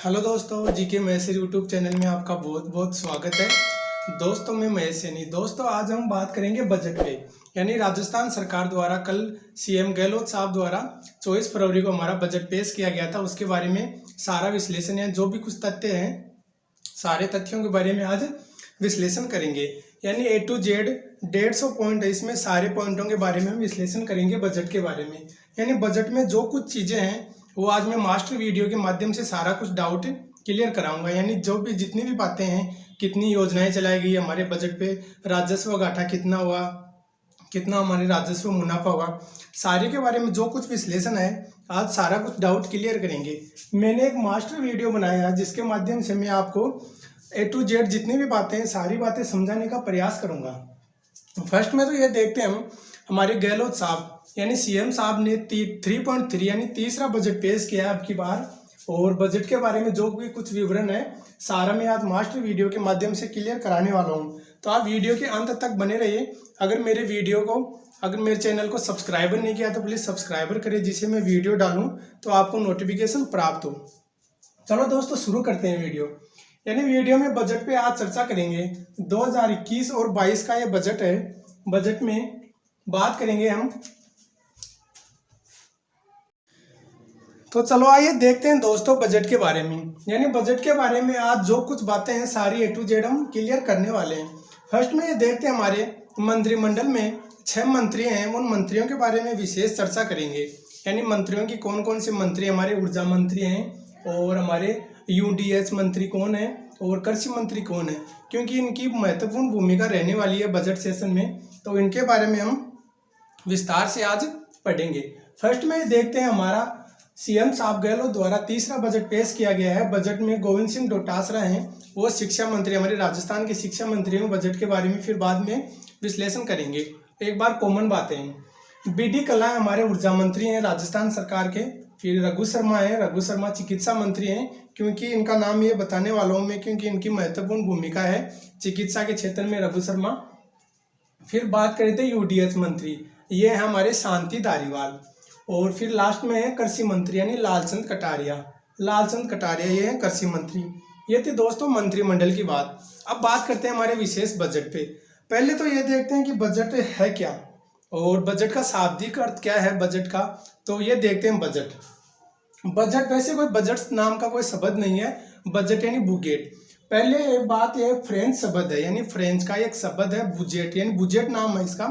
Hello दोस्तों, GK Mahesh YouTube channel में आपका बहुत बहुत स्वागत है। दोस्तों मैं महेश सैनी। दोस्तों आज हम बात करेंगे बजट पे, यानी राजस्थान सरकार द्वारा कल सीएम गहलोत साहब द्वारा 24 फरवरी को हमारा बजट पेश किया गया था। उसके बारे में सारा विश्लेषण या जो भी कुछ तथ्य हैं सारे तथ्यों के बारे में आज विश्लेषण करेंगे। यानी ए टू जेड 150 पॉइंट है, इसमें सारे पॉइंटों के बारे में हम विश्लेषण करेंगे बजट के बारे में। यानी बजट में जो कुछ चीज़ें हैं वो आज मैं मास्टर वीडियो के माध्यम से सारा कुछ डाउट क्लियर कराऊंगा। यानी जो भी जितनी भी बातें हैं, कितनी योजनाएं चलाई गई हमारे बजट पे, राजस्व घाटा कितना हुआ, कितना हमारे राजस्व मुनाफा हुआ, सारे के बारे में जो कुछ विश्लेषण है आज सारा कुछ डाउट क्लियर करेंगे। मैंने एक मास्टर वीडियो बनाया जिसके माध्यम से मैं आपको ए टू जेड जितनी भी बातें हैं सारी बातें समझाने का प्रयास करूंगा। फर्स्ट में तो ये देखते हैं हम हमारे गहलोत साहब यानी सीएम साहब ने 3.3 यानी तीसरा बजट पेश किया अब की बार। और बजट के बारे में जो भी कुछ विवरण है सारा मैं आज मास्टर वीडियो के माध्यम से क्लियर कराने वाला हूँ, तो आप वीडियो के अंत तक बने रहिए। अगर मेरे चैनल को सब्सक्राइबर नहीं किया तो प्लीज़ सब्सक्राइबर करें, जिससे मैं वीडियो डालूँ तो आपको नोटिफिकेशन प्राप्त हो। चलो दोस्तों शुरू करते हैं वीडियो। यानी वीडियो में बजट पे आज चर्चा करेंगे। 2021 और 22 का ये बजट है। बजट में बात करेंगे हम। तो चलो आइए देखते हैं दोस्तों बजट के बारे में। यानी बजट के बारे में आज जो कुछ बातें हैं सारी ए टू जेड हम क्लियर करने वाले हैं। फर्स्ट में ये देखते हैं हमारे मंत्रिमंडल में 6 मंत्री हैं, उन मंत्रियों के बारे में विशेष चर्चा करेंगे। यानी मंत्रियों की कौन कौन से मंत्री हमारे ऊर्जा मंत्री हैं और हमारे यूडीएच मंत्री कौन है और कृषि मंत्री कौन है, क्योंकि इनकी महत्वपूर्ण भूमिका रहने वाली है बजट सेशन में, तो इनके बारे में हम विस्तार से आज पढ़ेंगे। फर्स्ट में देखते हैं हमारा सीएम साहब गहलोत द्वारा तीसरा बजट पेश किया गया है। बजट में गोविंद सिंह डोटासरा हैं, वो शिक्षा मंत्री हमारे राजस्थान के शिक्षा मंत्री हैं। बजट के बारे में फिर बाद में विश्लेषण करेंगे। एक बार कॉमन बातें हैं। बीडी कल्ला हमारे ऊर्जा मंत्री हैं राजस्थान सरकार के। फिर रघु शर्मा है, रघु शर्मा चिकित्सा मंत्री हैं, क्योंकि इनका नाम ये बताने वाला हूँ मैं क्योंकि इनकी महत्वपूर्ण भूमिका है चिकित्सा के क्षेत्र में, रघु शर्मा। फिर बात करें तो यूडीएच मंत्री, ये है हमारे शांति धारीवाल। और फिर लास्ट में है कृषि मंत्री यानी लालचंद कटारिया, ये है कृषि मंत्री। ये थी दोस्तों मंत्रिमंडल की बात। अब बात करते हैं हमारे विशेष बजट पे। पहले तो ये देखते हैं कि बजट है क्या और बजट का शाब्दिक अर्थ क्या है बजट का। तो ये देखते हैं बजट वैसे कोई बजट नाम का कोई शब्द नहीं है। बजट यानी बुजेट। पहले एक बात यह फ्रेंच शब्द है, यानी फ्रेंच का एक शब्द है बुजेट, यानी बुजेट नाम है इसका।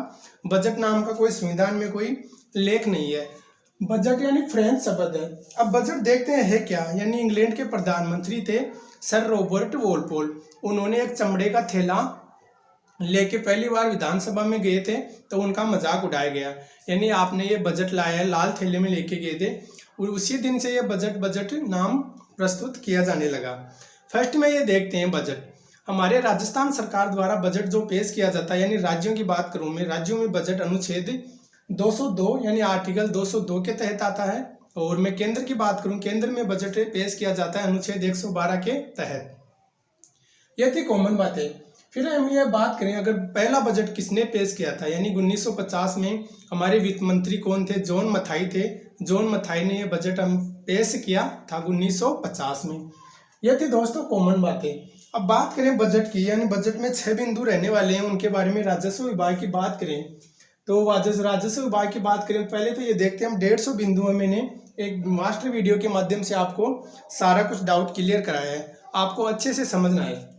बजट नाम का कोई संविधान में कोई लेख नहीं है। बजट यानी फ्रेंच शब्द है। अब बजट देखते हैं है क्या। यानी इंग्लैंड के प्रधानमंत्री थे सर रॉबर्ट वॉलपोल। उन्होंने एक चमड़े का थैला लेके पहली बार विधानसभा में गए थे तो उनका मजाक उड़ाया गया। यानी आपने ये बजट लाया है, लाल थैले में लेके गए थे, और उसी दिन से ये बजट नाम प्रस्तुत किया जाने लगा। फर्स्ट में ये देखते हैं बजट। हमारे राजस्थान सरकार द्वारा बजट जो पेश किया जाता है, यानी राज्यों की बात करूं मैं, राज्यों में बजट अनुच्छेद 202 यानी आर्टिकल 202 के तहत आता है। और मैं केंद्र की बात करूं, केंद्र में बजट पेश किया जाता है अनुच्छेद 112 के तहत। ये थी कॉमन बातें। फिर हम ये बात करें अगर पहला बजट किसने पेश किया था, यानी 1950 में हमारे वित्त मंत्री कौन थे, जॉन मथाई थे। जॉन मथाई ने ये बजट हम पेश किया था 1950 में। ये थी दोस्तों कॉमन बातें। अब बात करें बजट की, यानी बजट में 6 बिंदु रहने वाले हैं, उनके बारे में राजस्व विभाग की बात करें तो राजस्व विभाग की बात करें पहले तो ये देखते हैं हम 150 बिंदु है। मैंने एक मास्टर वीडियो के माध्यम से आपको सारा कुछ डाउट क्लियर कराया है, आपको अच्छे से समझना है।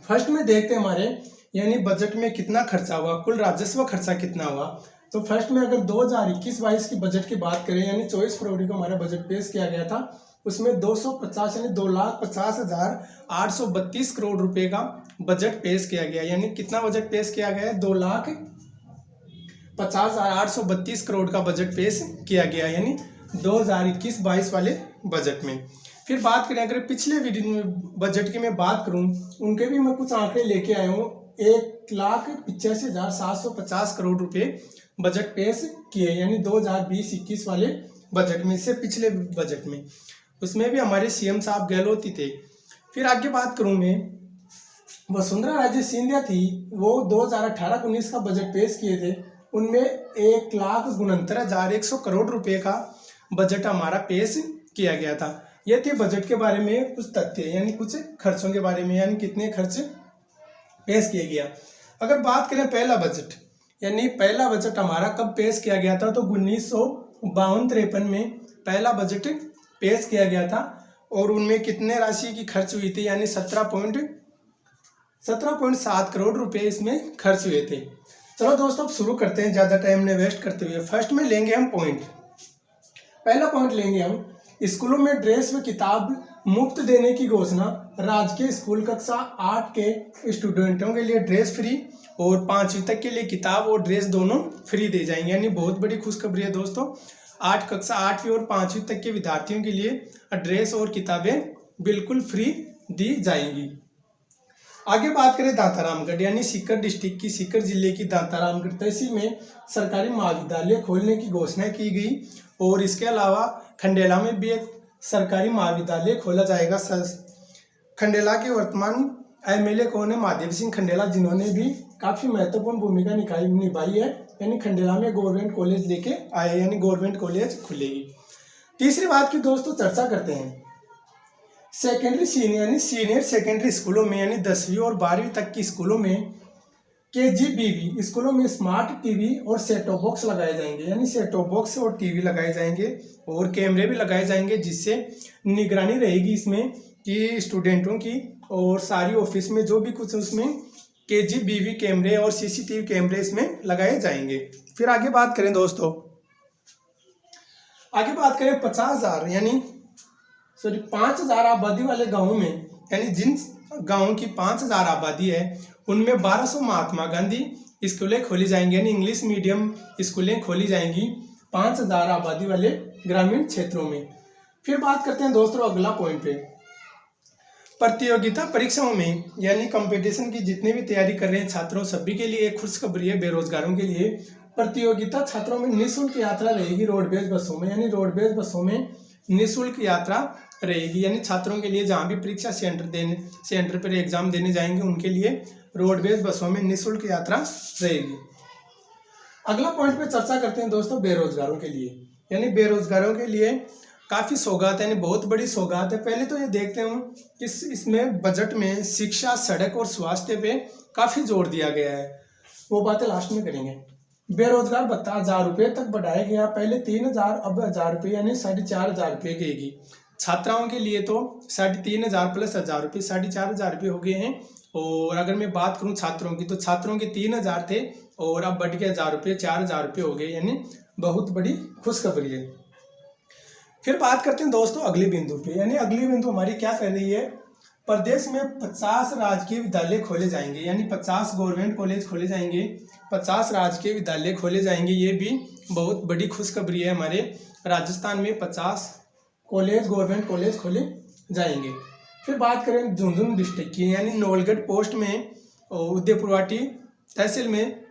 फर्स्ट में देखते हैं हमारे यानी बजट में कितना खर्चा हुआ, कुल राजस्व खर्चा कितना हुआ। तो फर्स्ट में अगर 2021-22 की बजट की बात करें, यानी 24 फरवरी को हमारा बजट पेश किया गया था, उसमें 250 यानी 2,50,832 करोड़ रुपए का बजट पेश किया गया। यानी कितना बजट पेश किया गया है, 2,50,832 करोड़ का बजट पेश किया गया, यानी 2021-22 वाले बजट में। फिर बात करें अगर पिछले बजट की मैं बात करूं, उनके भी मैं कुछ आंकड़े लेके आया हूँ। 1,85,750 करोड़ रुपए बजट पेश किए, यानी 2020-21 वाले बजट में से पिछले बजट में, उसमें भी हमारे सीएम साहब गहलोत ही थे। फिर आगे बात करूं मैं, वसुंधरा राजे सिंधिया थी, वो 2018-19 का बजट पेश किए थे। उनमें 1,69,100 करोड़ रुपए का बजट हमारा पेश किया गया था। ये थे बजट के बारे में कुछ तथ्य, यानी कुछ खर्चों के बारे में, यानी कितने खर्च पेश किया गया। अगर बात करें पहला बजट, यानी पहला बजट हमारा कब पेश किया गया था, तो 1952-53 में पहला बजट पेश किया गया था और उनमें कितने राशि की खर्च हुई थी, यानी 17.7 करोड़ रुपए इसमें खर्च हुए थे। चलो दोस्तों अब शुरू करते हैं ज़्यादा टाइम ने वेस्ट करते हुए। फर्स्ट में लेंगे हम पॉइंट, पहला पॉइंट लेंगे हम, स्कूलों में ड्रेस व किताब मुफ्त देने की घोषणा। राजकीय स्कूल कक्षा 8 के स्टूडेंटों के लिए ड्रेस फ्री और 5वीं तक के लिए किताब और ड्रेस दोनों फ्री दे जाएंगे, यानी बहुत बड़ी खुशखबरी है दोस्तों। 8 कक्षा 8वीं और 5वीं तक के विद्यार्थियों के लिए ड्रेस और किताबें बिल्कुल फ्री दी जाएंगी। आगे बात करें दांतारामगढ़, यानी सीकर डिस्ट्रिक्ट की, सीकर जिले की दांतारामगढ़ तहसील में सरकारी महाविद्यालय खोलने की घोषणा की गई और इसके अलावा खंडेला में भी एक सरकारी महाविद्यालय खोला जाएगा। खंडेला के वर्तमान एमएलए कौन है? महादेव सिंह खंडेला, जिन्होंने भी काफी महत्वपूर्ण भूमिका निभाई है, यानी खंडेला में गवर्नमेंट कॉलेज लेके आए, यानी गवर्नमेंट कॉलेज खुलेगी। तीसरी बात की दोस्तों चर्चा करते हैं, सेकेंडरी सीनियर यानी सीनियर सेकेंडरी स्कूलों में, यानी 10वीं और 12वीं तक की स्कूलों में, KGBV स्कूलों में स्मार्ट टीवी और सेट टॉप बॉक्स लगाए जाएंगे, यानी सेट टॉप बॉक्स और टीवी लगाए जाएंगे और कैमरे भी लगाए जाएंगे, जिससे निगरानी रहेगी इसमें कि स्टूडेंटों की, और सारी ऑफिस में जो भी कुछ उसमें KGBV कैमरे और CCTV कैमरे इसमें लगाए जाएंगे। फिर आगे बात करें दोस्तों, आगे बात करें 50,000 यानी 5,000 आबादी वाले गाँव में, यानी जिन गाँव की 5,000 आबादी है उनमें 1200 महात्मा गांधी स्कूलें खोली जाएंगी, यानी इंग्लिश मीडियम स्कूलें खोली जाएंगी 5,000 आबादी वाले ग्रामीण क्षेत्रों में। फिर बात करते हैं दोस्तों अगला पॉइंट पे, प्रतियोगिता परीक्षाओं में, यानी कंपटीशन की जितने भी तैयारी कर रहे हैं छात्रों, सभी के लिए एक खुशखबरी है, बेरोजगारों के लिए। प्रतियोगिता छात्रों में निःशुल्क यात्रा रहेगी रोडवेज बसों में, यानी रोडवेज बसों में निःशुल्क यात्रा रहेगी, यानी छात्रों के लिए जहाँ भी परीक्षा सेंटर पर एग्जाम देने जाएंगे उनके लिए रोडवेज बसों में निःशुल्क यात्रा रहेगी। अगला पॉइंट पे चर्चा करते हैं दोस्तों बेरोजगारों के लिए, यानी बेरोजगारों के लिए काफी सौगात है, यानी बहुत बड़ी सौगात है। पहले तो ये देखते हैं कि इसमें बजट में शिक्षा, सड़क और स्वास्थ्य पे काफी जोर दिया गया है, वो बातें लास्ट में करेंगे। बेरोजगार भत्ता 1,000 रुपये तक बढ़ाया गया, पहले 3,000 अब 1,000 रुपये, यानी 4,500 रुपये देगी। छात्राओं के लिए तो 3,500 प्लस 1,000 रुपये 4,500 रुपये हो गए हैं। और अगर मैं बात करूं छात्रों की, तो छात्रों के 3,000 थे और अब बढ़ के 1,000 रुपये 4,000 रुपये हो गए, यानी बहुत बड़ी खुशखबरी है। फिर बात करते हैं दोस्तों अगली बिंदु पे, यानी अगली बिंदु हमारी क्या कर रही है, प्रदेश में 50 राजकीय विद्यालय खोले जाएंगे, यानी 50 गवर्नमेंट कॉलेज खोले जाएंगे, 50 राजकीय विद्यालय खोले जाएंगे। ये भी बहुत बड़ी खुशखबरी है, हमारे राजस्थान में 50 कॉलेज गवर्नमेंट कॉलेज खोले जाएंगे। फिर बात करें झुंझुनू डिस्ट्रिक्ट की, यानी नवलगढ़ पोस्ट में उदयपुरवाटी तहसील में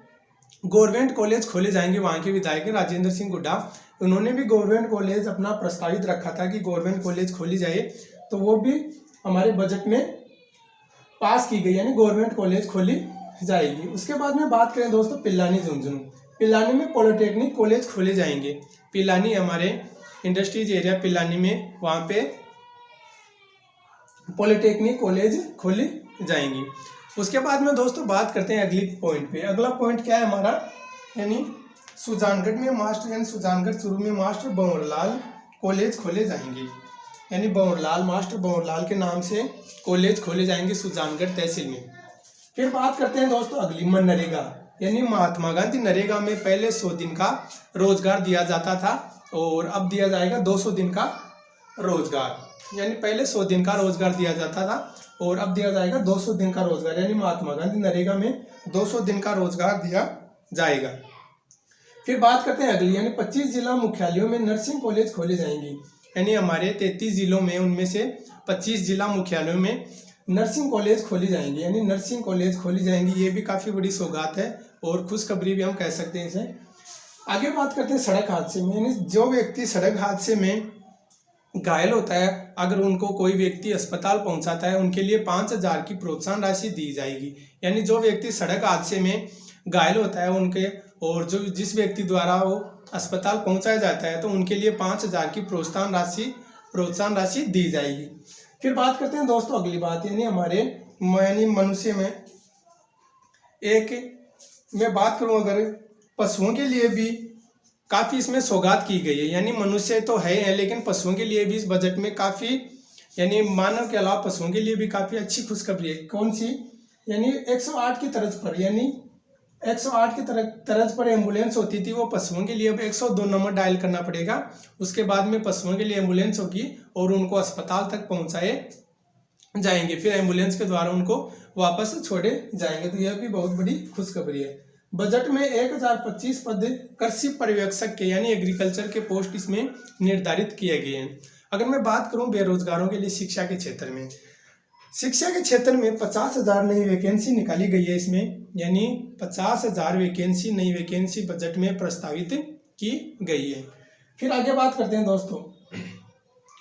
गवर्नमेंट कॉलेज खोले जाएंगे। वहाँ के विधायक राजेंद्र सिंह हुड्डा, उन्होंने भी गवर्नमेंट कॉलेज अपना प्रस्तावित रखा था कि गवर्नमेंट कॉलेज खोली जाए, तो वो भी हमारे बजट में पास की गई, यानी गवर्नमेंट कॉलेज खोली जाएगी। उसके बाद में बात करें दोस्तों पिलानी झुंझुनू, पिलानी में पॉलिटेक्निक कॉलेज खोले जाएंगे। पिलानी हमारे इंडस्ट्रीज एरिया पिलानी में, वहाँ पे पॉलिटेक्निक कॉलेज खोली जाएंगी। उसके बाद में दोस्तों बात करते हैं अगली पॉइंट पे। अगला पॉइंट क्या है हमारा, यानी सुजानगढ़ में मास्टर, यानी सुजानगढ़ चूरू में मास्टर भंवरलाल कॉलेज खोले जाएंगे, यानी भंवरलाल मास्टर भंवरलाल के नाम से कॉलेज खोले जाएंगे सुजानगढ़ तहसील में। फिर बात करते हैं दोस्तों अगली मनरेगा, यानी महात्मा गांधी नरेगा में पहले 100 दिन का रोजगार दिया जाता था और अब दिया जाएगा 200 दिन का रोजगार, यानी पहले 100 दिन का रोजगार दिया जाता था और अब दिया जाएगा 200 दिन का रोजगार, यानी महात्मा गांधी नरेगा में 200 दिन का रोजगार दिया जाएगा। फिर बात करते हैं अगली, यानी 25 जिला मुख्यालयों में नर्सिंग कॉलेज खोले जाएंगे, यानी हमारे 33 जिलों में उनमें से 25 जिला मुख्यालयों में नर्सिंग कॉलेज खोली जाएंगी, यानी नर्सिंग कॉलेज खोली जाएंगी। ये भी काफ़ी बड़ी सौगात है और खुशखबरी भी हम कह सकते हैं इसे। आगे बात करते हैं सड़क हादसे में, यानी जो व्यक्ति सड़क हादसे में घायल होता है, अगर उनको कोई व्यक्ति अस्पताल पहुंचाता है, उनके लिए 5,000 की प्रोत्साहन राशि दी जाएगी। यानी जो व्यक्ति सड़क हादसे में घायल होता है उनके, और जो जिस व्यक्ति द्वारा वो अस्पताल पहुंचाया जाता है, तो उनके लिए 5,000 की प्रोत्साहन राशि प्रोत्साहन राशि दी जाएगी। फिर बात करते हैं दोस्तों अगली बात, यानी मनुष्य में मैं बात करूं अगर पशुओं के लिए भी काफ़ी इसमें सौगात की गई है। यानी मनुष्य तो है लेकिन पशुओं के लिए भी इस बजट में काफ़ी, यानी मानव के अलावा पशुओं के लिए भी काफ़ी अच्छी खुशखबरी है। कौन सी? यानी 108 की तर्ज पर, यानी 108 की तर्ज पर एम्बुलेंस होती थी, वो पशुओं के लिए अब 102 नंबर डायल करना पड़ेगा। उसके बाद में पशुओं के लिए एम्बुलेंस होगी और उनको अस्पताल तक पहुंचाए जाएंगे, फिर एम्बुलेंस के द्वारा उनको वापस छोड़े जाएंगे। तो यह भी बहुत बड़ी खुशखबरी है। बजट में 1025 पद कृषि पर्यवेक्षक के यानी एग्रीकल्चर के पोस्ट इसमें निर्धारित किए गए हैं। अगर मैं बात करूं बेरोजगारों के लिए शिक्षा के क्षेत्र में, 50,000 नई वैकेंसी निकाली गई है इसमें, यानी 50,000 वैकेंसी, नई वैकेंसी बजट में प्रस्तावित की गई है। फिर आगे बात करते हैं दोस्तों,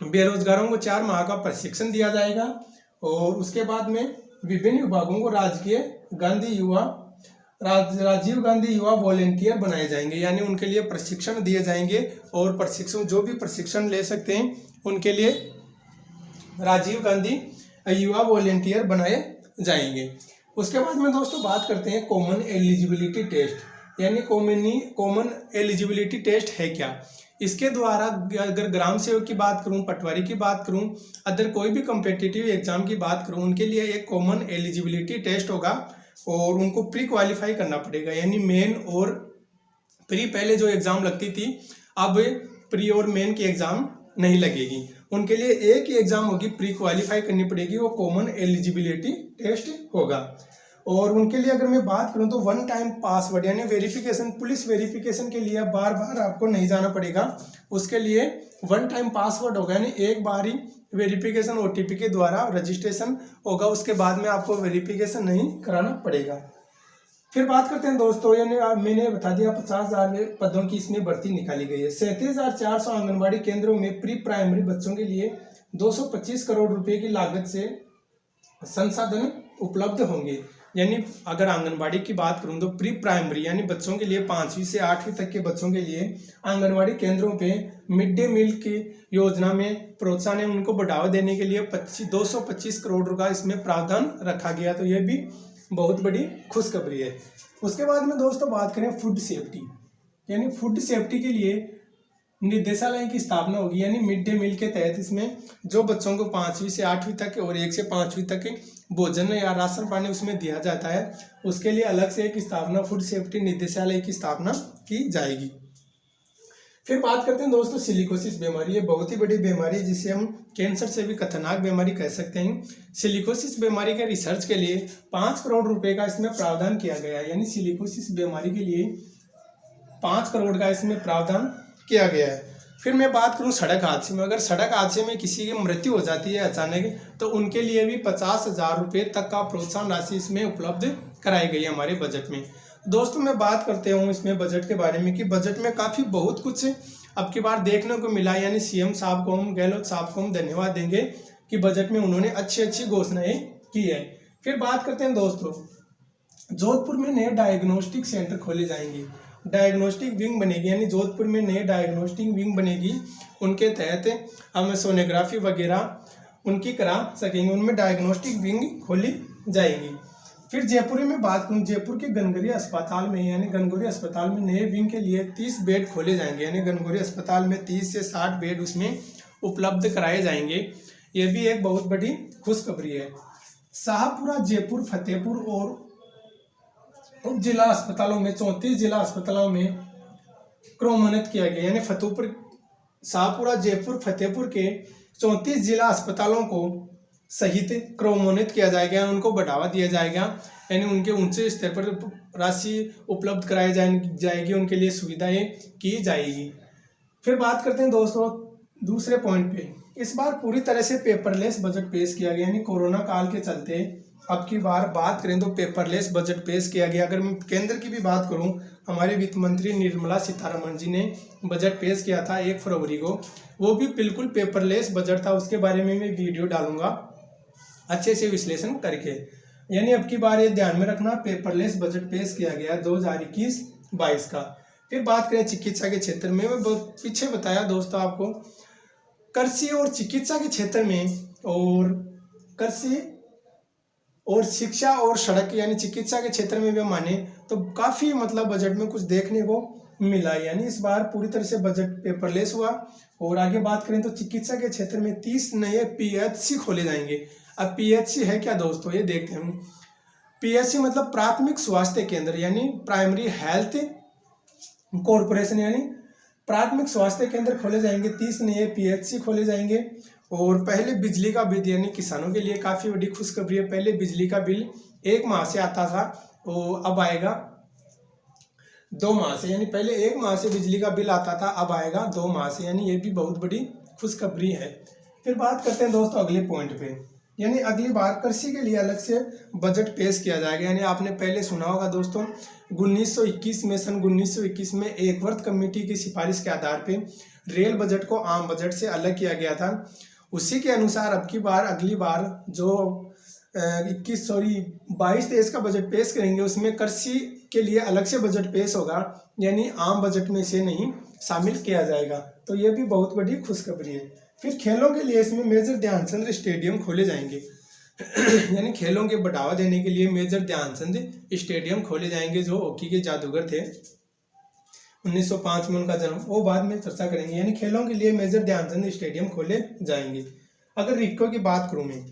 बेरोजगारों को 4 माह का प्रशिक्षण दिया जाएगा और उसके बाद में विभिन्न विभागों को राजीव गांधी युवा वॉलेंटियर बनाए जाएंगे, यानी उनके लिए प्रशिक्षण दिए जाएंगे और प्रशिक्षण जो भी प्रशिक्षण ले सकते हैं उनके लिए राजीव गांधी युवा वॉलेंटियर बनाए जाएंगे। उसके बाद में दोस्तों बात करते हैं कॉमन एलिजिबिलिटी टेस्ट, यानी कॉमन एलिजिबिलिटी टेस्ट है क्या। इसके द्वारा अगर ग्राम सेवक की बात करूं, पटवारी की बात करूं, अदर कोई भी कॉम्पिटिटिव एग्जाम की बात करूं, उनके लिए एक कॉमन एलिजिबिलिटी टेस्ट होगा और उनको प्री क्वालिफाई करना पड़ेगा। यानी मेन और प्री पहले जो एग्जाम लगती थी, अब प्री और मेन की एग्जाम नहीं लगेगी, उनके लिए एक ही एग्जाम होगी, प्री क्वालिफाई करनी पड़ेगी, वो कॉमन एलिजिबिलिटी टेस्ट होगा। और उनके लिए अगर मैं बात करूं तो 1 टाइम पासवर्ड यानी वेरिफिकेशन, पुलिस वेरिफिकेशन के लिए बार बार आपको नहीं जाना पड़ेगा, उसके लिए 1 टाइम पासवर्ड होगा, यानी एक बार ही वेरिफिकेशन OTP के द्वारा रजिस्ट्रेशन होगा, उसके बाद में आपको वेरिफिकेशन नहीं कराना पड़ेगा। फिर बात करते हैं दोस्तों, यानी मैंने बता दिया 50,000 पदों की इसमें भर्ती निकाली गई है। 37,400 आंगनबाड़ी केंद्रों में प्री प्राइमरी बच्चों के लिए 225 करोड़ रुपए की लागत से संसाधन उपलब्ध होंगे। यानी अगर आंगनबाड़ी की बात करूं तो प्री प्राइमरी यानी बच्चों के लिए 5वीं से 8वीं तक के बच्चों के लिए आंगनबाड़ी केंद्रों पे मिड डे मील की योजना में प्रोत्साहन है, उनको बढ़ावा देने के लिए 225 करोड़ का इसमें प्रावधान रखा गया। तो यह भी बहुत बड़ी खुशखबरी है। उसके बाद में दोस्तों बात करें फूड सेफ्टी, यानी फूड सेफ्टी के लिए निदेशालय की स्थापना होगी। यानी मिड डे मील के तहत इसमें जो बच्चों को 5वीं से 8वीं तक और 1 से 5वीं तक भोजन या राशन पानी उसमें दिया जाता है, उसके लिए अलग से एक स्थापना फूड सेफ्टी निदेशालय की स्थापना की जाएगी। फिर बात करते हैं दोस्तों सिलिकोसिस बीमारी, ये बहुत ही बड़ी बीमारी है जिसे हम कैंसर से भी खतरनाक बीमारी कह सकते हैं। सिलिकोसिस बीमारी के रिसर्च के लिए 5 करोड़ रुपए का इसमें प्रावधान किया गया है। यानी सिलिकोसिस बीमारी के लिए 5 करोड़ का इसमें प्रावधान किया गया है। फिर मैं बात करूं सड़क हादसे में, अगर सड़क हादसे में किसी की मृत्यु हो जाती है अचानक, तो उनके लिए भी 50,000 रुपये तक का प्रोत्साहन राशि इसमें उपलब्ध कराई गई है हमारे बजट में। दोस्तों मैं बात करते हूँ इसमें बजट के बारे में कि बजट में काफ़ी बहुत कुछ अब की बार देखने को मिला। यानी CM साहब को हम, गहलोत साहब को हम धन्यवाद देंगे कि बजट में उन्होंने अच्छी घोषणाएं की है। फिर बात करते हैं दोस्तों, जोधपुर में नए डायग्नोस्टिक सेंटर खोले जाएंगे, डायग्नोस्टिक विंग बनेगी, यानी जोधपुर में नए डायग्नोस्टिक विंग बनेगी, उनके तहत हम सोनोग्राफी वगैरह उनकी करा सकेंगे, उनमें डायग्नोस्टिक विंग खोली जाएगी। फिर जयपुर में बात करूँ, जयपुर के गनगौरी अस्पताल में, यानी गनगौरी अस्पताल में नए विंग के लिए 30 बेड खोले जाएंगे, यानी गनगौरी अस्पताल में 30 से 60 बेड उसमें उपलब्ध कराए जाएंगे। ये भी एक बहुत बड़ी खुशखबरी है। शाहपुरा, जयपुर, फतेहपुर और उप जिला अस्पतालों में 34 जिला अस्पतालों में क्रमोन्नत किया गया, यानी शाहपुरा, जयपुर, फतेहपुर के 34 जिला अस्पतालों को सहित क्रमोन्नत किया जाएगा, उनको बढ़ावा दिया जाएगा, यानी उनके ऊंचे स्तर पर राशि उपलब्ध कराई जाएगी, उनके लिए सुविधाएं की जाएगी। फिर बात करते हैं दोस्तों दूसरे पॉइंट पे, इस बार पूरी तरह से पेपरलेस बजट पेश किया गया, यानी कोरोना काल के चलते अब की बार बात करें तो पेपरलेस बजट पेश किया गया। अगर मैं केंद्र की भी बात करूं, हमारे वित्त मंत्री निर्मला सीतारमण जी ने बजट पेश किया था 1 फरवरी को, वो भी बिल्कुल पेपरलेस बजट था, उसके बारे में मैं वीडियो डालूंगा अच्छे से विश्लेषण करके। यानी अब की बार ये ध्यान में रखना, पेपरलेस बजट पेश किया गया 2021-22 का। फिर बात करें चिकित्सा के क्षेत्र में, मैं पीछे बताया दोस्तों आपको कृषि और चिकित्सा के क्षेत्र में, और कृषि और शिक्षा और सड़क यानी चिकित्सा के क्षेत्र में भी माने तो काफ़ी मतलब बजट में कुछ देखने को मिला। यानी इस बार पूरी तरह से बजट पेपरलेस हुआ। और आगे बात करें तो चिकित्सा के क्षेत्र में 30 नए पीएचसी खोले जाएंगे। अब पीएचसी है क्या दोस्तों, ये देखते हैं हम। पीएचसी मतलब प्राथमिक स्वास्थ्य केंद्र यानी प्राइमरी हेल्थ कॉरपोरेशन, यानी प्राथमिक स्वास्थ्य केंद्र खोले जाएंगे। 30 नए पीएचसी खोले जाएंगे। और पहले बिजली का बिल यानी किसानों के लिए काफ़ी बड़ी खुशखबरी है। पहले बिजली का बिल 1 माह से आता था, तो अब आएगा 2 माह से, यानी पहले 1 माह से बिजली का बिल आता था, अब आएगा 2 माह से, यानी ये भी बहुत बड़ी खुशखबरी है। फिर बात करते हैं दोस्तों अगले पॉइंट पे, यानी अगली बार कृषि के लिए अलग से बजट पेश किया जाएगा। यानी आपने पहले सुना होगा दोस्तों 1921 में, सन 1921 में एक वर्ग कमेटी की सिफारिश के आधार पे रेल बजट को आम बजट से अलग किया गया था। उसी के अनुसार अब की बार अगली बार जो 22-23 का बजट पेश करेंगे उसमें कृषि के लिए अलग से बजट पेश होगा, यानी आम बजट में इसे नहीं शामिल किया जाएगा। तो ये भी बहुत बड़ी खुशखबरी है। फिर खेलों के लिए इसमें मेजर ध्यानचंद स्टेडियम खोले जाएंगे यानी खेलों के बढ़ावा देने के लिए मेजर ध्यानचंद स्टेडियम खोले जाएंगे, जो हॉकी के जादूगर थे। 1905 में उनका जन्म, वो बाद में चर्चा करेंगे। यानी खेलों के लिए मेजर ध्यानचंद स्टेडियम खोले जाएंगे। अगर रिक्को की बात करूँ मैं,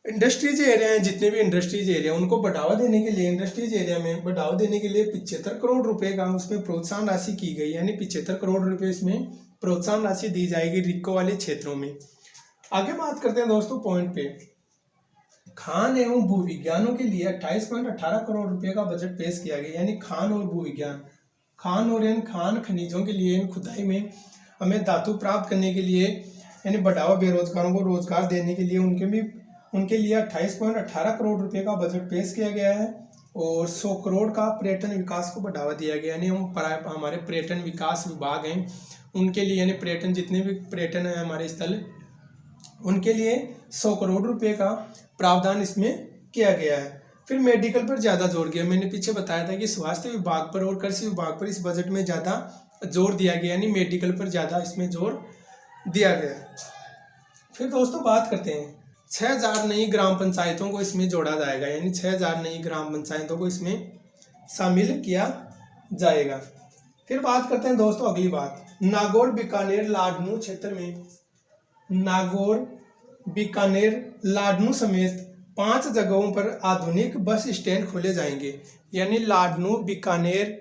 इंडस्ट्रीज एरिया हैं, जितने भी इंडस्ट्रीज एरिया उनको बढ़ावा देने के लिए, इंडस्ट्रीज एरिया में बढ़ावा देने के लिए 75 करोड़ रुपए का उसमें प्रोत्साहन राशि की गई। यानी 75 करोड़ रुपए इसमें प्रोत्साहन राशि दी जाएगी रिक्को वाले क्षेत्रों में। आगे बात करते हैं दोस्तों पॉइंट पे, खान एवं भूविज्ञानों के लिए 28.18 करोड़ रुपए का बजट पेश किया गया। यानी खान और भूविज्ञान, खान और खान खनिजों के लिए, खुदाई में हमें धातु प्राप्त करने के लिए, यानी बढ़ावा बेरोजगारों को रोजगार देने के लिए उनके लिए 28.18 करोड़ रुपए का बजट पेश किया गया है। और 100 करोड़ का पर्यटन विकास को बढ़ावा दिया गया। यानी हमारे पर्यटन विकास विभाग हैं उनके लिए, यानी पर्यटन जितने भी पर्यटन है हमारे स्थल, उनके लिए 100 करोड़ रुपए का प्रावधान इसमें किया गया है। फिर मेडिकल पर ज़्यादा जोर दिया। मैंने पीछे बताया था कि स्वास्थ्य विभाग पर और कृषि विभाग पर इस बजट में ज़्यादा जोर दिया गया, यानी मेडिकल पर ज़्यादा इसमें जोर दिया गया। फिर दोस्तों बात करते हैं 6000 नई ग्राम पंचायतों को इसमें जोड़ा जाएगा। यानी 6000 नई ग्राम पंचायतों को इसमें शामिल किया जाएगा। फिर बात करते हैं दोस्तों अगली बात, नागौर बीकानेर लाडनू क्षेत्र में, नागौर बीकानेर लाडनू समेत 5 जगहों पर आधुनिक बस स्टैंड खोले जाएंगे। यानी लाडनू बीकानेर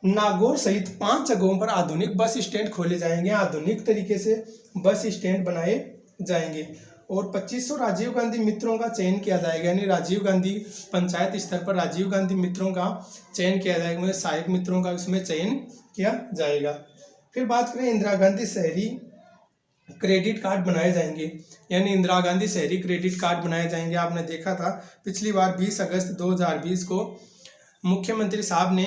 नागौर सहित 5 जगहों पर आधुनिक बस स्टैंड खोले जाएंगे। आधुनिक तरीके से बस स्टैंड बनाए जाएंगे। और 2500 राजीव गांधी मित्रों का चयन किया जाएगा। यानी राजीव गांधी पंचायत स्तर पर राजीव गांधी मित्रों का चयन किया जाएगा, मतलब सहायक मित्रों का उसमें चयन किया जाएगा। फिर बात करें इंदिरा गांधी शहरी क्रेडिट कार्ड बनाए जाएंगे। यानी इंदिरा गांधी शहरी क्रेडिट कार्ड बनाए जाएंगे। आपने देखा था पिछली बार 20 अगस्त 2020 को मुख्यमंत्री साहब ने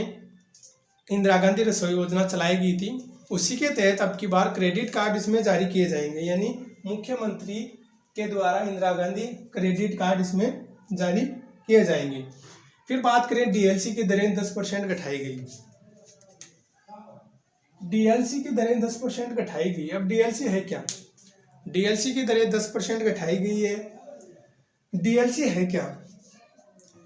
इंदिरा गांधी रसोई योजना चलाई गई थी, उसी के तहत अब की बार क्रेडिट कार्ड इसमें जारी किए जाएंगे। यानी मुख्यमंत्री के द्वारा इंदिरा गांधी क्रेडिट कार्ड इसमें जारी किए जाएंगे। फिर बात करें डीएलसी की दरें 10% घटाई गई। डीएलसी की दरें 10% घटाई गई। अब डीएलसी है क्या? डीएलसी की दरें 10% घटाई गई है। डीएलसी है क्या?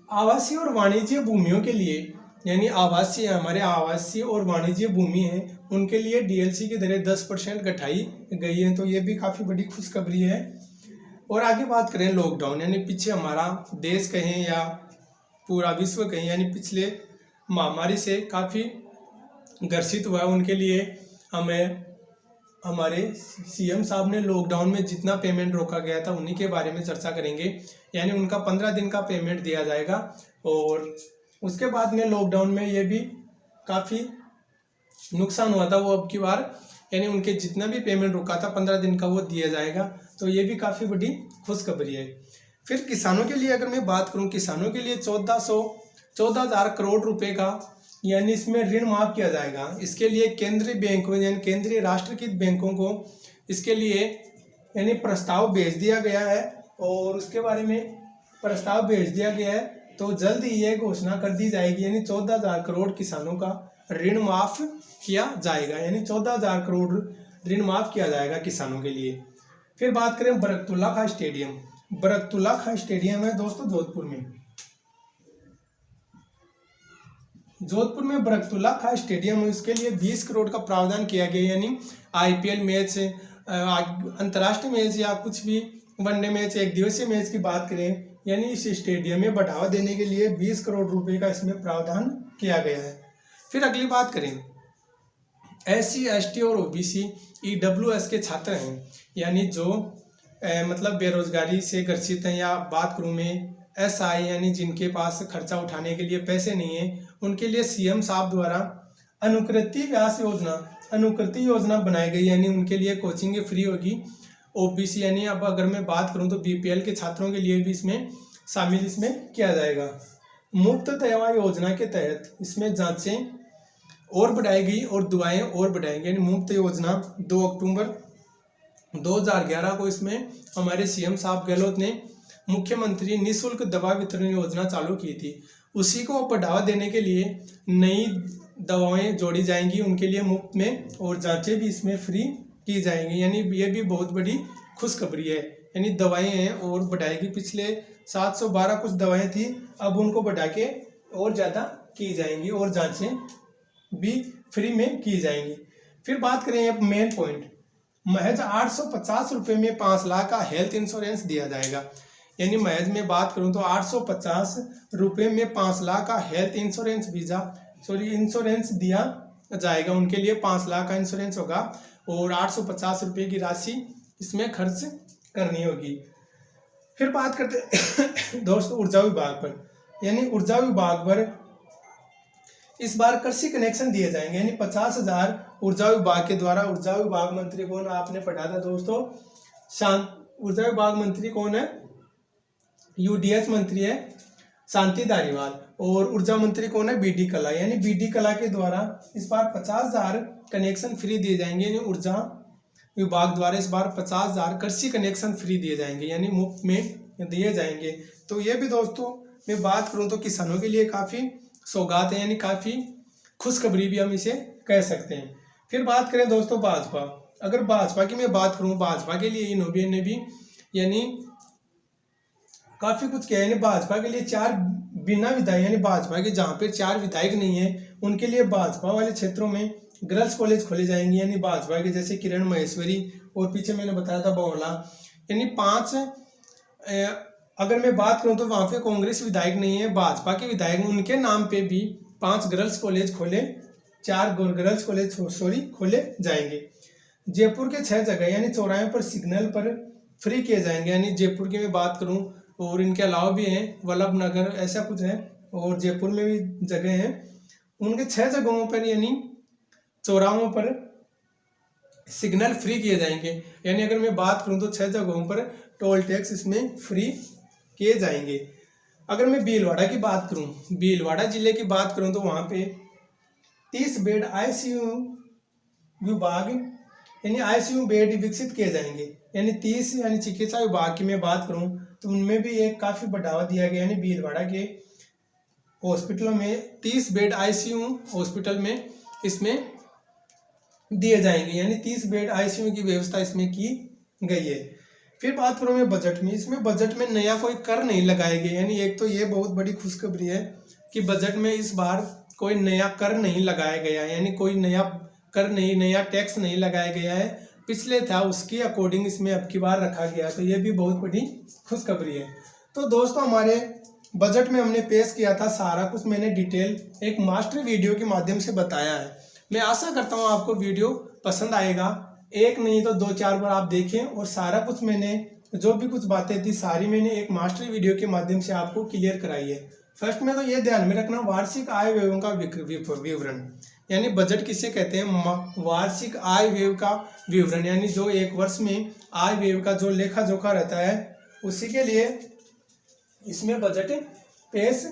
आवासीय और वाणिज्य भूमियों के लिए, यानी आवासीय हमारे आवासीय और वाणिज्य भूमि है उनके लिए डीएलसी की दरें 10% घटाई गई है। तो ये भी काफ़ी बड़ी खुशखबरी है। और आगे बात करें लॉकडाउन, यानी पीछे हमारा देश कहें या पूरा विश्व कहें, यानी पिछले महामारी से काफ़ी ग्रसित हुआ है, उनके लिए हमारे सीएम साहब ने लॉकडाउन में जितना पेमेंट रोका गया था उन्हीं के बारे में चर्चा करेंगे। यानी उनका 15 दिन का पेमेंट दिया जाएगा। और उसके बाद में लॉकडाउन में ये भी काफ़ी नुकसान हुआ था, वो अब की बार यानी उनके जितना भी पेमेंट रुका था 15 दिन का वो दिया जाएगा। तो ये भी काफ़ी बड़ी खुशखबरी है। फिर किसानों के लिए अगर मैं बात करूं, किसानों के लिए 14,000 करोड़ रुपए का यानी इसमें ऋण माफ किया जाएगा। इसके लिए केंद्रीय बैंकों यानी केंद्रीय राष्ट्रीयकृत बैंकों को इसके लिए यानी प्रस्ताव भेज दिया गया है। और उसके बारे में प्रस्ताव भेज दिया गया है, तो जल्द ही ये घोषणा कर दी जाएगी। यानी 14,000 करोड़ किसानों का ऋण माफ किया जाएगा, यानी 14,000 करोड़ ऋण माफ किया जाएगा किसानों के लिए। फिर बात करें बरकतुल्ला खां स्टेडियम। बरकतुल्ला खां स्टेडियम है दोस्तों जोधपुर में। जोधपुर में बरकतुल्ला खां स्टेडियम है, इसके लिए 20 करोड़ का प्रावधान किया गया, यानी IPL मैच, अंतर्राष्ट्रीय मैच या कुछ भी वनडे मैच, एक दिवसीय मैच की बात करें, यानी इस स्टेडियम में बढ़ावा देने के लिए 20 करोड़ रुपए का इसमें प्रावधान किया गया है। फिर अगली बात करें SC ST और OBC EWS के छात्र हैं, यानी जो मतलब बेरोजगारी से ग्रसित हैं, या बात करूँ मैं SI यानी जिनके पास खर्चा उठाने के लिए पैसे नहीं है, उनके लिए CM साहब द्वारा अनुकृति योजना बनाई गई, यानी उनके लिए कोचिंग फ्री होगी। OBC यानी अब अगर मैं बात करूं तो BPL के छात्रों के लिए भी इसमें शामिल किया जाएगा। मुफ्त दवा योजना के तहत इसमें जांचें और बढ़ाई गई और दवाएं और बढ़ाई गई, यानी मुफ्त योजना 2 अक्टूबर 2011 को इसमें हमारे CM साहब गहलोत ने मुख्यमंत्री निःशुल्क दवा वितरण योजना चालू की थी। उसी को बढ़ावा देने के लिए नई दवाएं जोड़ी जाएंगी, उनके लिए मुफ्त में, और जांचें भी इसमें फ्री की जाएंगी, यानी ये भी बहुत बड़ी खुशखबरी है। यानी दवाएं हैं और बढ़ाएगी, पिछले 712 कुछ दवाएं थी, अब उनको बढ़ा के और ज़्यादा की जाएंगी और जांचें भी फ्री में की जाएंगी। फिर बात करें अब मेन पॉइंट, महज 850 रुपये में 5 लाख का हेल्थ इंश्योरेंस दिया जाएगा, यानी महज में बात करूं तो 850 रुपये में 5 लाख का हेल्थ इंश्योरेंस इंश्योरेंस दिया जाएगा, उनके लिए 5 लाख का इंश्योरेंस होगा और 850 रुपये की राशि इसमें खर्च करनी होगी। फिर बात करते दोस्तों ऊर्जा विभाग पर, यानी ऊर्जा विभाग पर इस बार कृषि कनेक्शन दिए जाएंगे, यानी 50,000 ऊर्जा विभाग के द्वारा। ऊर्जा विभाग मंत्री कौन आपने पढ़ा था दोस्तों, ऊर्जा विभाग मंत्री कौन है, UDH मंत्री है शांति धारीवाल, और ऊर्जा मंत्री कौन है, BD कला, यानी BD कला के द्वारा इस बार 50,000 कनेक्शन फ्री दिए जाएंगे, यानी ऊर्जा विभाग द्वारा इस बार 50,000 कृषि कनेक्शन फ्री दिए जाएंगे, यानी मुफ्त में दिए जाएंगे। तो ये भी दोस्तों मैं बात करूं तो किसानों के लिए काफ़ी सौगात है, यानी काफ़ी खुशखबरी भी हम इसे कह सकते हैं। फिर बात करें दोस्तों भाजपा, अगर भाजपा की मैं बात करूं, भाजपा के लिए इनोबियन ने भी यानी काफ़ी कुछ किया, यानी भाजपा के लिए 4 बिना विधायक, यानी भाजपा के जहाँ पे 4 विधायक नहीं है उनके लिए भाजपा वाले क्षेत्रों में गर्ल्स कॉलेज खोले जाएंगे, यानी भाजपा के जैसे किरण महेश्वरी और पीछे मैंने बताया था बहुला, यानी 5। अगर मैं बात करूं तो वहाँ पे कांग्रेस विधायक नहीं है, भाजपा के विधायक, उनके नाम पे भी 5 गर्ल्स कॉलेज खोले, 4 गर्ल्स कॉलेज खोले जाएंगे। जयपुर के 6 जगह यानी चौराहे पर सिग्नल पर फ्री किए जाएंगे, यानी जयपुर की मैं बात करूं और इनके अलावा भी हैं वल्लभ नगर ऐसा कुछ है, और जयपुर में भी जगह हैं, उनके 6 जगहों पर यानी चौराहों पर सिग्नल फ्री किए जाएंगे। यानी अगर मैं बात करूं तो 6 जगहों पर टोल टैक्स इसमें फ्री किए जाएंगे। अगर मैं भीलवाड़ा की बात करूं, भीलवाड़ा जिले की बात करूं तो वहाँ पे 30 बेड ICU विभाग यानी ICU बेड विकसित किए जाएंगे, यानी 30 यानी चिकित्सा विभाग की मैं बात करूं तो उनमें भी एक काफ़ी बढ़ावा दिया गया, यानी भीलवाड़ा के हॉस्पिटलों में 30 बेड ICU हॉस्पिटल में इसमें दिए जाएंगे, यानी 30 बेड ICU की व्यवस्था इसमें की गई है। फिर बात करूँ मैं बजट में, इसमें बजट में नया कोई कर नहीं लगाए गए, यानी एक तो ये बहुत बड़ी खुशखबरी है कि बजट में इस बार कोई नया कर नहीं लगाया गया, यानी कोई नया कर नहीं, नया टैक्स नहीं लगाया गया है, पिछले था उसके अकॉर्डिंग इसमें अब की बार रखा गया, तो ये भी बहुत बड़ी खुशखबरी है। तो दोस्तों हमारे बजट में हमने पेश किया था सारा कुछ, मैंने डिटेल एक मास्टर वीडियो के माध्यम से बताया है। मैं आशा करता हूँ आपको वीडियो पसंद आएगा, एक नहीं तो 2-4 बार आप देखें, और सारा कुछ मैंने जो भी कुछ बातें थी सारी मैंने एक मास्टर वीडियो के माध्यम से आपको क्लियर कराई है। फर्स्ट में तो ये ध्यान में रखना, वार्षिक आय व्ययों का विवरण, यानी बजट किसे कहते हैं, वार्षिक आय व्यय का विवरण, यानी जो एक वर्ष में आय व्यय का जो लेखा जोखा रहता है उसी के लिए इसमें बजट पेश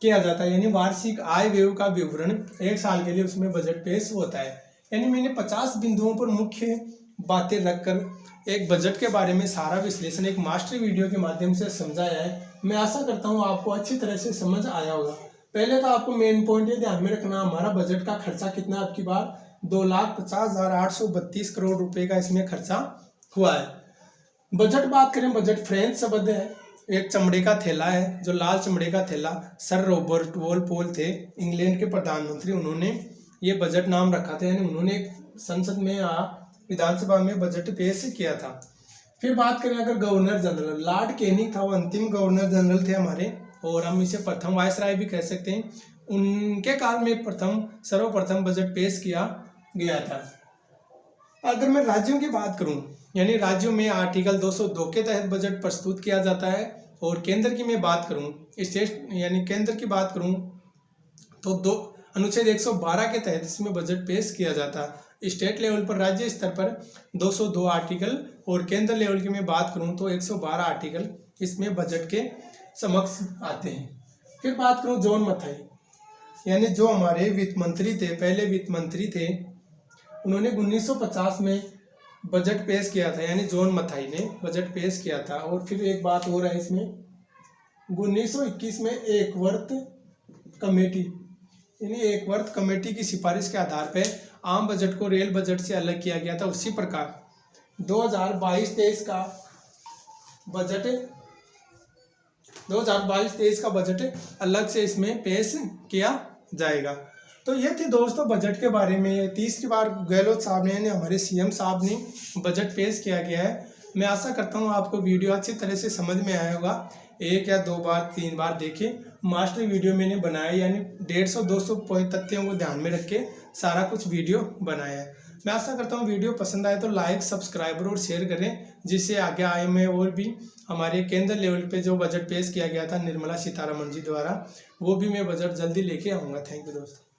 किया जाता है, यानी वार्षिक आय व्यय का विवरण एक साल के लिए उसमें बजट पेश होता है। यानी मैंने 50 बिंदुओं पर मुख्य बातें रखकर एक बजट के बारे में सारा विश्लेषण एक मास्टर वीडियो के माध्यम से समझाया है। मैं आशा करता हूँ आपको अच्छी तरह से समझ आया होगा। पहले तो आपको मेन पॉइंट ये ध्यान में रखना, हमारा बजट का खर्चा कितना है आपकी बार 2,50,832 करोड़ रुपए का इसमें खर्चा हुआ है। बजट बात करें, बजट फ्रेंच शब्द है, एक चमड़े का थैला है, जो लाल चमड़े का थैला सर रॉबर्ट वॉलपोल थे इंग्लैंड के प्रधानमंत्री, उन्होंने ये बजट नाम रखा था, यानी उन्होंने संसद में विधानसभा में बजट पेश किया था। फिर बात करें अगर गवर्नर जनरल, लॉर्ड कैनिंग था, वो अंतिम गवर्नर जनरल थे हमारे, और हम इसे प्रथम वायसराय भी कह सकते हैं। उनके काल में सर्वप्रथम बजट पेश किया गया था। अगर मैं राज्यों की बात करूं, यानी राज्यों में आर्टिकल 202 के तहत बजट प्रस्तुत किया जाता है, और केंद्र की मैं बात करूं, स्टेट यानी केंद्र की बात करूं तो अनुच्छेद 112 के तहत इसमें बजट पेश किया जाता है। स्टेट लेवल पर, राज्य स्तर पर 202 आर्टिकल, और केंद्र लेवल की मैं बात करूं तो 112 आर्टिकल इसमें बजट के समक्ष आते हैं। फिर बात करूं जॉन मथाई, यानी जो हमारे वित्त मंत्री थे, पहले वित्त मंत्री थे, उन्होंने 1950 में बजट पेश किया था, यानी जॉन मथाई ने बजट पेश किया था। और फिर एक बात और है इसमें, 1921 में एक वर्त कमेटी, यानी एक वर्त कमेटी की सिफारिश के आधार पर आम बजट को रेल बजट से अलग किया गया था। उसी प्रकार 2022-23 का बजट अलग से इसमें पेश किया जाएगा। तो ये थी दोस्तों बजट के बारे में। तीसरी बार गहलोत साहब ने, यानी हमारे सीएम साहब ने बजट पेश किया गया है। मैं आशा करता हूँ आपको वीडियो अच्छी तरह से समझ में आया होगा। 1 या 2 बार 3 बार देखें, मास्टर वीडियो मैंने बनाया, यानी 150-200 तथ्यों को ध्यान में रख के सारा कुछ वीडियो बनाया है। मैं आशा करता हूँ वीडियो पसंद आए तो लाइक, सब्सक्राइबर और शेयर करें, जिससे आगे आए मैं और भी हमारे केंद्र लेवल पे जो बजट पेश किया गया था निर्मला सीतारमण जी द्वारा, वो भी मैं बजट जल्दी लेके आऊँगा। थैंक यू दोस्तों।